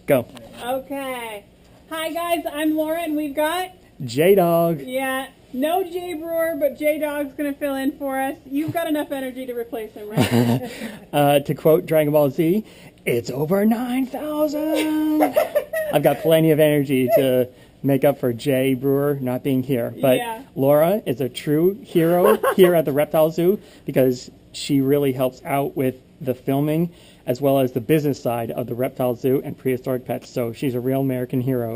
Go. Okay. Hi guys, I'm Laura and we've got... Jaydog. Yeah, no Jay Brewer, but Jaydog's going to fill in for us. You've got enough energy to replace him, right? To quote Dragon Ball Z, it's over 9,000. I've got plenty of energy to make up for Jay Brewer not being here. But yeah. Laura is a true hero here at the Reptile Zoo because she really helps out with the filming as well as the business side of the Reptile Zoo and Prehistoric Pets. So she's a real American hero,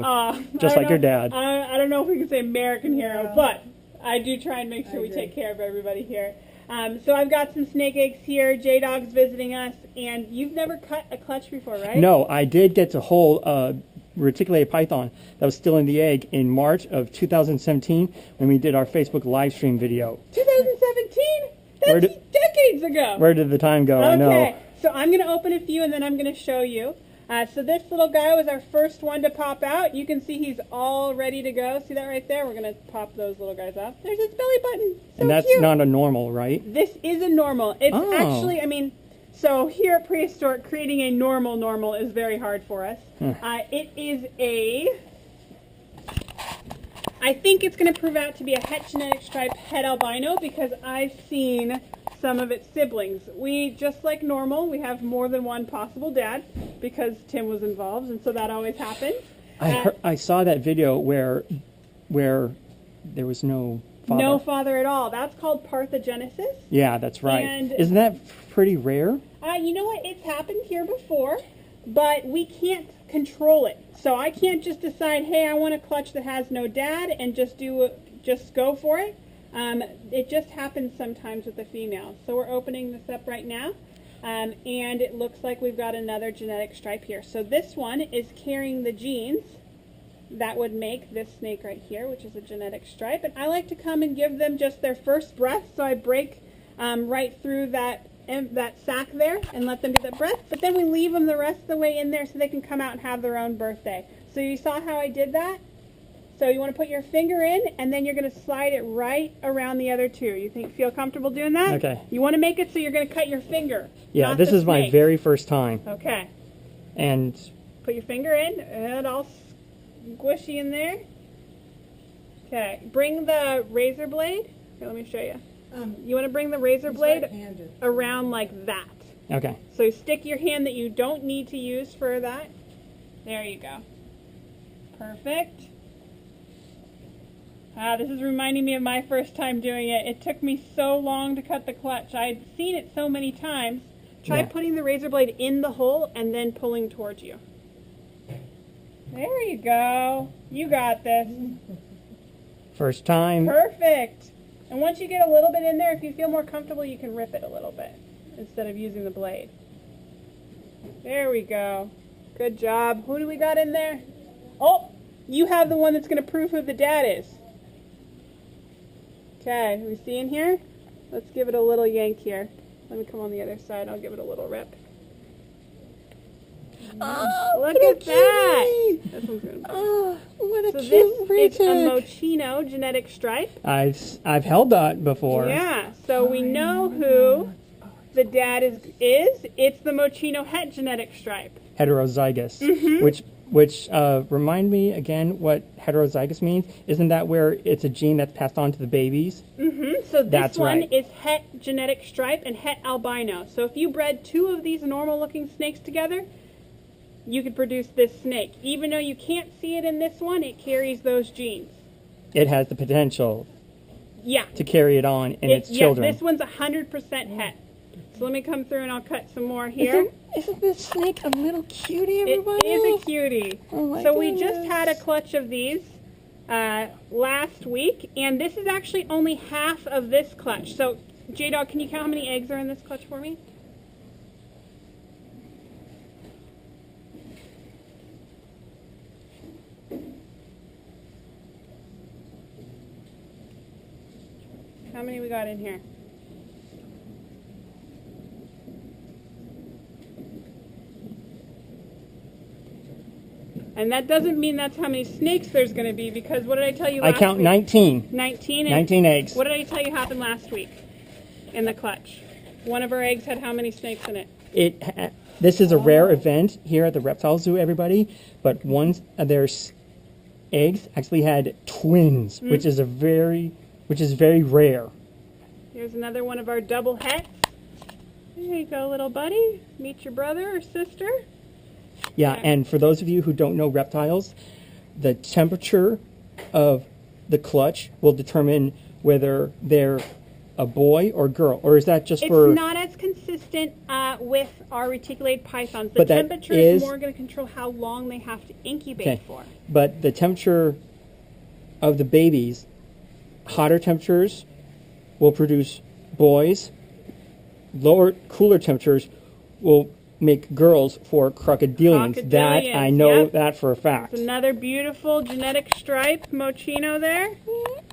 just like her dad. I don't know if we can say American hero, but I do try and make sure we take care of everybody here. So I've got some snake eggs here. Jaydog's visiting us, and you've never cut a clutch before, right? No, I did get to hold a Reticulated Python that was still in the egg in March of 2017 when we did our Facebook live stream video. 2017? That's decades ago. Where did the time go? Okay. I know. So I'm going to open a few and then I'm going to show you. So this little guy was our first one to pop out. You can see he's all ready to go. See that right there? We're going to pop those little guys off. There's his belly button. So and that's cute. Not a normal, right? This is a normal. It's actually, I mean, so here at Prehistoric, creating a normal is very hard for us. It is I think it's going to prove out to be a het genetic stripe het albino because I've seen some of its siblings. We, just like normal, we have more than one possible dad because Tim was involved, and so that always happens. I saw that video where there was no father. No father at all. That's called parthenogenesis. Yeah, that's right. And isn't that pretty rare? You know what? It's happened here before, but we can't control it. So I can't just decide, hey, I want a clutch that has no dad and just go for it. It just happens sometimes with the female. So we're opening this up right now, and it looks like we've got another genetic stripe here. So this one is carrying the genes that would make this snake right here, which is a genetic stripe. And I like to come and give them just their first breath, so I break right through that sac there and let them get that breath. But then we leave them the rest of the way in there so they can come out and have their own birthday. So you saw how I did that? So you want to put your finger in, and then you're going to slide it right around the other two. You feel comfortable doing that? Okay. You want to make it so you're going to cut your finger. Yeah, this is my very first time. Okay. And put your finger in, and all squishy in there. Okay. Bring the razor blade. Here, let me show you. You want to bring the razor blade around like that. Okay. So you stick your hand that you don't need to use for that. There you go. Perfect. This is reminding me of my first time doing it. It took me so long to cut the clutch. I'd seen it so many times. Try putting the razor blade in the hole and then pulling towards you. There you go. You got this. First time. Perfect. And once you get a little bit in there, if you feel more comfortable, you can rip it a little bit instead of using the blade. There we go. Good job. Who do we got in there? Oh, you have the one that's going to prove who the dad is. Okay, are we seeing here? Let's give it a little yank here. Let me come on the other side. I'll give it a little rip. Oh, look at that! This one's gonna be. Oh, what a cute this is a Mochino genetic stripe. I've held that before. Yeah, so we know who the dad is. It's the Mochino het genetic stripe. Heterozygous, which remind me again what heterozygous means. Isn't that where it's a gene that's passed on to the babies? So this one is het genetic stripe and het albino. So if you bred two of these normal-looking snakes together, you could produce this snake. Even though you can't see it in this one, it carries those genes. It has the potential to carry it on in its children. Yeah, this one's 100% het. So let me come through and I'll cut some more here. Isn't this snake a little cutie, everybody? It is a cutie. Oh my so goodness. we just had a clutch of these last week, and this is actually only half of this clutch. So, Jaydog, can you count how many eggs are in this clutch for me? How many we got in here? And that doesn't mean that's how many snakes there's going to be, because what did I tell you last week? I count 19. 19? 19 eggs. What did I tell you happened last week in the clutch? One of our eggs had how many snakes in it? This is a rare event here at the Reptile Zoo, everybody. But one of their eggs actually had twins, which is very rare. Here's another one of our double hets. There you go, little buddy. Meet your brother or sister. Yeah, and for those of you who don't know reptiles, the temperature of the clutch will determine whether they're a boy or girl, or is that just for... It's not as consistent with our reticulated pythons. The temperature is more going to control how long they have to incubate for. But the temperature of the babies, hotter temperatures will produce boys, lower, cooler temperatures will make girls for crocodilians. That, I know that for a fact. It's another beautiful genetic stripe mochino there.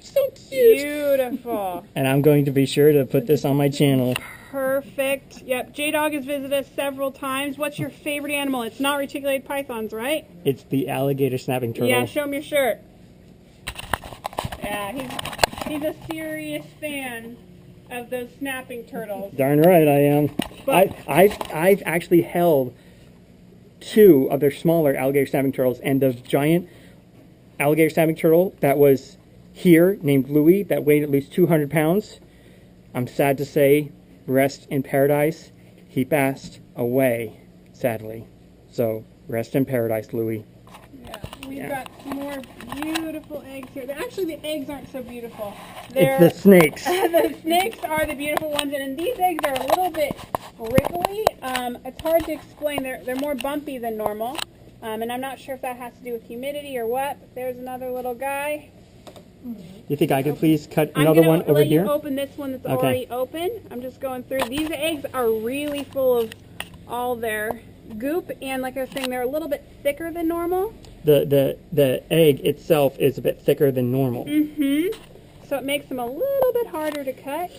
So cute. Beautiful. And I'm going to be sure to put this on my channel. Perfect. Yep, Jaydog has visited us several times. What's your favorite animal? It's not reticulated pythons, right? It's the alligator snapping turtle. Yeah, show him your shirt. Yeah, he's a serious fan of those snapping turtles. Darn right I am. I've actually held 2 of their smaller alligator snapping turtles, and the giant alligator snapping turtle that was here, named Louie, that weighed at least 200 pounds. I'm sad to say, rest in paradise. He passed away, sadly. So, rest in paradise, Louie. Yeah, we've got some more beautiful eggs here. Actually, the eggs aren't so beautiful. It's the snakes. The snakes are the beautiful ones, and these eggs are a little bit wriggly. It's hard to explain. They're more bumpy than normal, and I'm not sure if that has to do with humidity or what. But there's another little guy. You think I could please cut another one over here? I'm going to let you open this one that's already open. I'm just going through. These eggs are really full of all their goop, and like I was saying, they're a little bit thicker than normal. The egg itself is a bit thicker than normal. So it makes them a little bit harder to cut.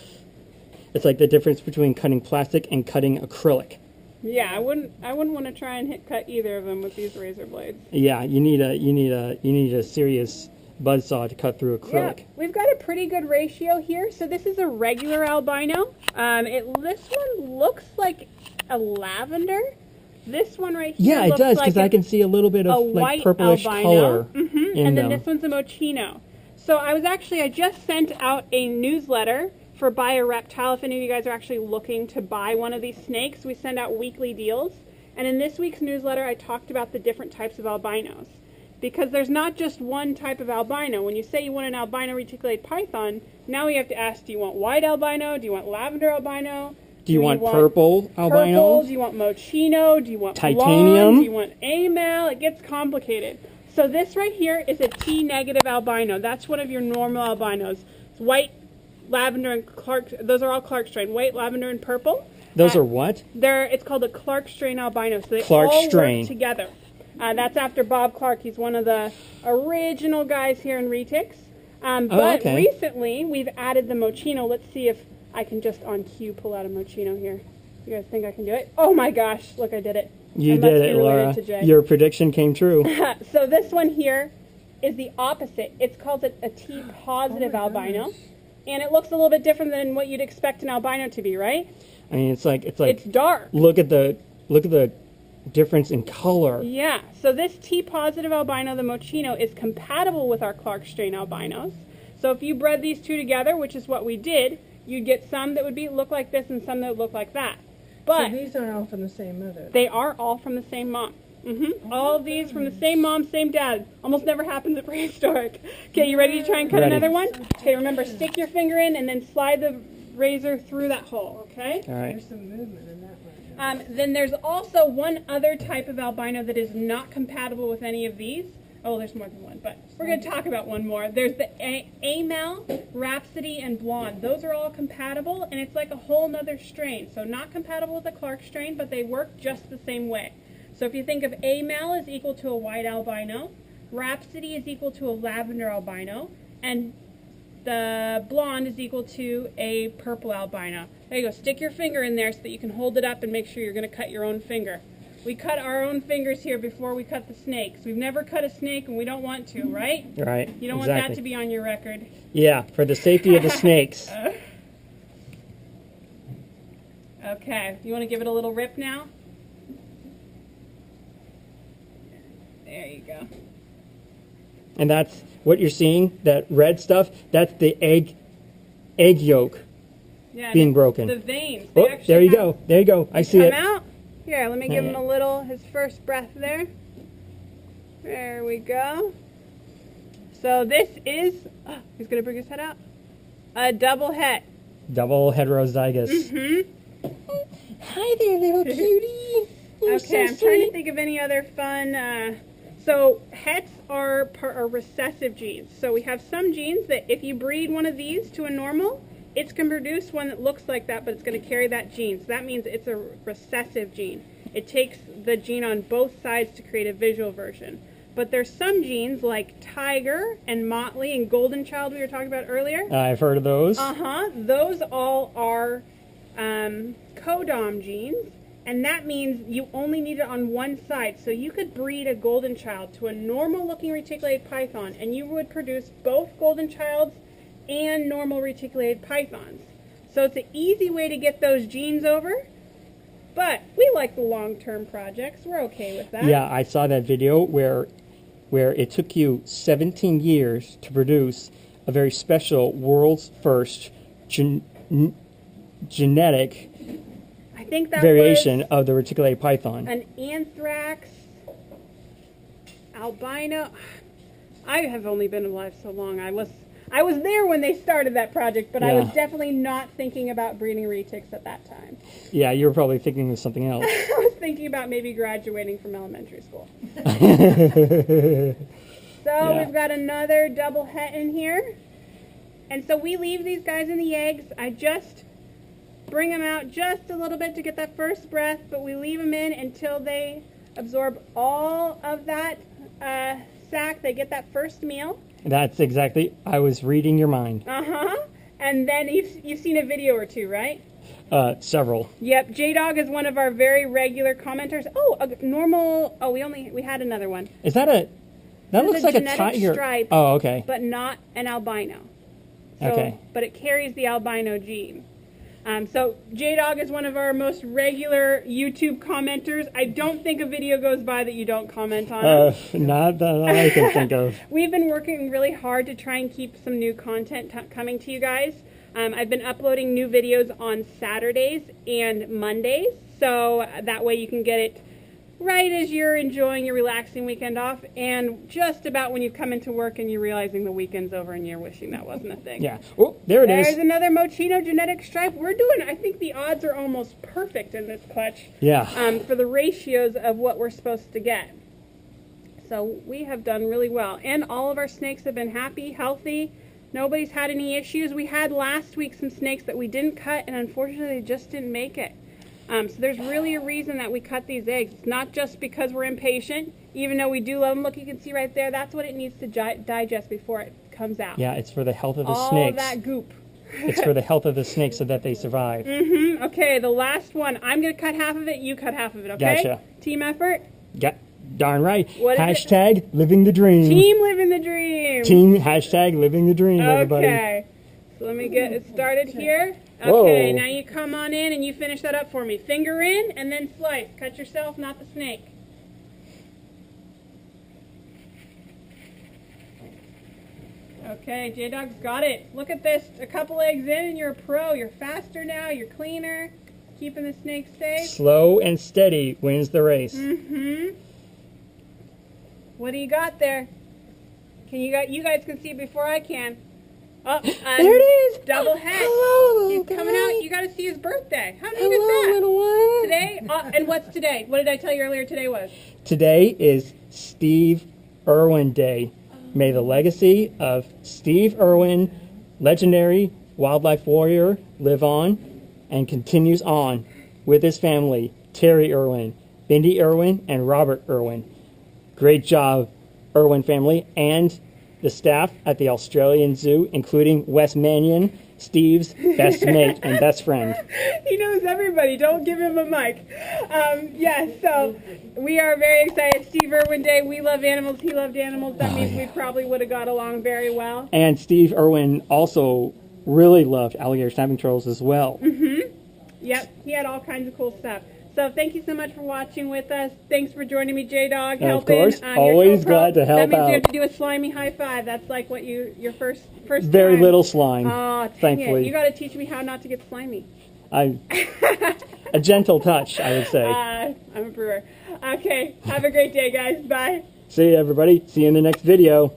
It's like the difference between cutting plastic and cutting acrylic. Yeah, I wouldn't want to try and cut either of them with these razor blades. Yeah, you need a serious buzzsaw to cut through acrylic. Yeah, we've got a pretty good ratio here. So this is a regular albino. This one looks like a lavender. This one right here. Yeah, it does, because I can see a little bit of like purplish color. And then this one's a mochino. So I just sent out a newsletter for Buy a Reptile. If any of you guys are actually looking to buy one of these snakes, we send out weekly deals. And in this week's newsletter, I talked about the different types of albinos. Because there's not just one type of albino. When you say you want an albino reticulated python, now we have to ask, do you want white albino? Do you want lavender albino? Do you want purple albino? Purple? Do you want mochino? Do you want titanium? Blonde? Do you want amel? It gets complicated. So this right here is a T-negative albino. That's one of your normal albinos. It's white, lavender, and Clark. Those are all Clark strain. White, lavender, and purple. Those are what? It's called a Clark strain albino. So they Clark all strain. work together. That's after Bob Clark. He's one of the original guys here in Retics. But recently, we've added the mochino. Let's see if I can just on cue pull out a mochino here. You guys think I can do it? Oh my gosh, look, I did it. You did it, Laura. Your prediction came true. So this one here is the opposite. It's called a T-positive albino. And it looks a little bit different than what you'd expect an albino to be, right? I mean, it's like it's dark. Look at the difference in color. Yeah, so this T-positive albino, the mochino, is compatible with our Clark strain albinos. So if you bred these two together, which is what we did, you'd get some that would look like this and some that would look like that. But so these are all from the same mother? They are all from the same mom. All of these from the same mom, same dad. Almost never happens at prehistoric. Okay, you ready to try and cut another one? Okay, remember, stick your finger in and then slide the razor through that hole, okay? All right. There's some movement in that one. Then there's also one other type of albino that is not compatible with any of these. Oh, there's more than one, but we're going to talk about one more. There's the Amel, Rhapsody, and Blonde. Those are all compatible, and it's like a whole nother strain. So not compatible with the Clark strain, but they work just the same way. So if you think of Amel is equal to a white albino, Rhapsody is equal to a lavender albino, and the Blonde is equal to a purple albino. There you go. Stick your finger in there so that you can hold it up and make sure you're going to cut your own finger. We cut our own fingers here before we cut the snakes. We've never cut a snake, and we don't want to, right? Right. You don't want that to be on your record. Yeah, for the safety of the snakes. Okay. You want to give it a little rip now? There you go. And that's what you're seeing, that red stuff, that's the egg yolk being broken. The veins. Oh, there you go. There you go. I see it. Come out. Here, let me give him his first breath there. There we go. So this is, he's going to bring his head out, a double het. Double heterozygous. Mm-hmm. Hi there, little cutie. Okay, I'm trying to think of any other fun. So hets are recessive genes. So we have some genes that if you breed one of these to a normal, it's going to produce one that looks like that, but it's going to carry that gene. So that means it's a recessive gene. It takes the gene on both sides to create a visual version. But there's some genes like tiger and motley and golden child we were talking about earlier. I've heard of those. Those all are codom genes. And that means you only need it on one side. So you could breed a golden child to a normal-looking reticulated python, and you would produce both golden childs and normal reticulated pythons. So it's an easy way to get those genes over. But we like the long-term projects. We're okay with that. Yeah, I saw that video where it took you 17 years to produce a very special world's first genetic variation of the reticulated python. An anthrax, albino. I have only been alive so long. I was there when they started that project, but I was definitely not thinking about breeding retics at that time. Yeah, you were probably thinking of something else. I was thinking about maybe graduating from elementary school. So we've got another double het in here. And so we leave these guys in the eggs. I just bring them out just a little bit to get that first breath, but we leave them in until they absorb all of that sac. They get that first meal. That's exactly, I was reading your mind. And then you've seen a video or two, right? Several. Yep, Jaydog is one of our very regular commenters. Oh, a normal, we had another one. Is that that looks like a tiger. Stripe, oh, okay. But not an albino. So, okay. But it carries the albino gene. So Jaydog is one of our most regular YouTube commenters. I don't think a video goes by that you don't comment on. Not that I can think of. We've been working really hard to try and keep some new content coming to you guys. I've been uploading new videos on Saturdays and Mondays, so that way you can get it right as you're enjoying your relaxing weekend off, and just about when you come into work and you're realizing the weekend's over and you're wishing that wasn't a thing. Yeah. Oh, there it is. There's another Mochino genetic stripe. We're doing, I think the odds are almost perfect in this clutch. Yeah. For the ratios of what we're supposed to get. So we have done really well. And all of our snakes have been happy, healthy. Nobody's had any issues. We had last week some snakes that we didn't cut, and unfortunately they just didn't make it. So there's really a reason that we cut these eggs. It's not just because we're impatient, even though we do love them. Look, you can see right there, that's what it needs to digest before it comes out. Yeah, it's for the health of the all snakes. All that goop. It's for the health of the snakes so that they survive. Okay, the last one. I'm going to cut half of it, you cut half of it, okay? Gotcha. Team effort? Darn right. Hashtag living the dream. Team living the dream. Hashtag living the dream, everybody. Okay. So let me get it started here. Whoa. Okay, now you come on in and you finish that up for me. Finger in and then slice. Cut yourself, not the snake. Okay, Jaydog's got it. Look at this. A couple eggs in and you're a pro. You're faster now. You're cleaner. Keeping the snake safe. Slow and steady wins the race. What do you got there? You guys can see it before I can. Oh, there it is. Double het. Hello, he's coming out. You got to see his birthday. How neat is that? Little one. Today? And what's today? What did I tell you earlier today was? Today is Steve Irwin Day. May the legacy of Steve Irwin, legendary wildlife warrior, live on and continues on with his family, Terry Irwin, Bindi Irwin, and Robert Irwin. Great job, Irwin family, and the staff at the Australian Zoo, including Wes Mannion, Steve's best mate and best friend. He knows everybody. Don't give him a mic. Yes, so we are very excited. Steve Irwin Day. We love animals. He loved animals. That means we probably would have got along very well. And Steve Irwin also really loved alligator snapping turtles as well. Yep, he had all kinds of cool stuff. So thank you so much for watching with us. Thanks for joining me, Jaydog. Of course, always glad to help out. That means out. you have to do a slimy high five. That's like what your first Very time. little slime, Oh, thankfully. You got to teach me how not to get slimy. A gentle touch, I would say. I'm a brewer. Okay, have a great day, guys. Bye. See you, everybody. See you in the next video.